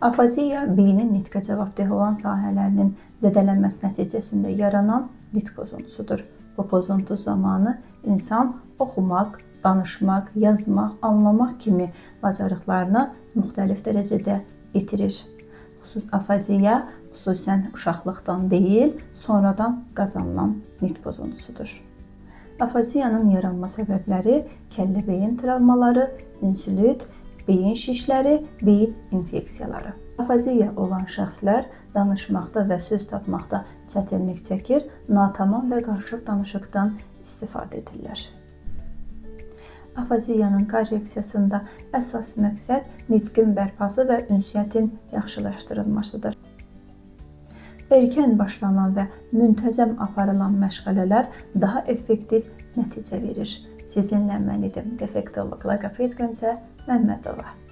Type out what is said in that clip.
Afaziya beynin nitqə cavabdeh olan sahələrinin zədələnməsi nəticəsində yaranan nitq pozuntusudur. Bu pozuntu zamanı insan oxumaq, danışmaq, yazmaq, anlamaq kimi bacarıqlarını müxtəlif dərəcədə itirir. Afaziya xüsusən uşaqlıqdan deyil, sonradan qazanılan nitq pozuntusudur. Afaziyanın yaranma səbəbləri kəllə-beyin travmaları, insulit, beyin şişləri, beyin infeksiyaları. Afaziya olan şəxslər danışmaqda və söz tapmaqda çətinlik çəkir, natamam və qarışıq danışıqdan istifadə edirlər. Afaziyanın korreksiyasında əsas məqsəd nitqin bərpası və ünsiyyətin yaxşılaşdırılmasıdır. Erkən başlanan və müntəzəm aparılan məşğələlər daha effektiv nəticə verir. Sizinlə mən idim defektolog Laqafet Gönçə Məmmədova.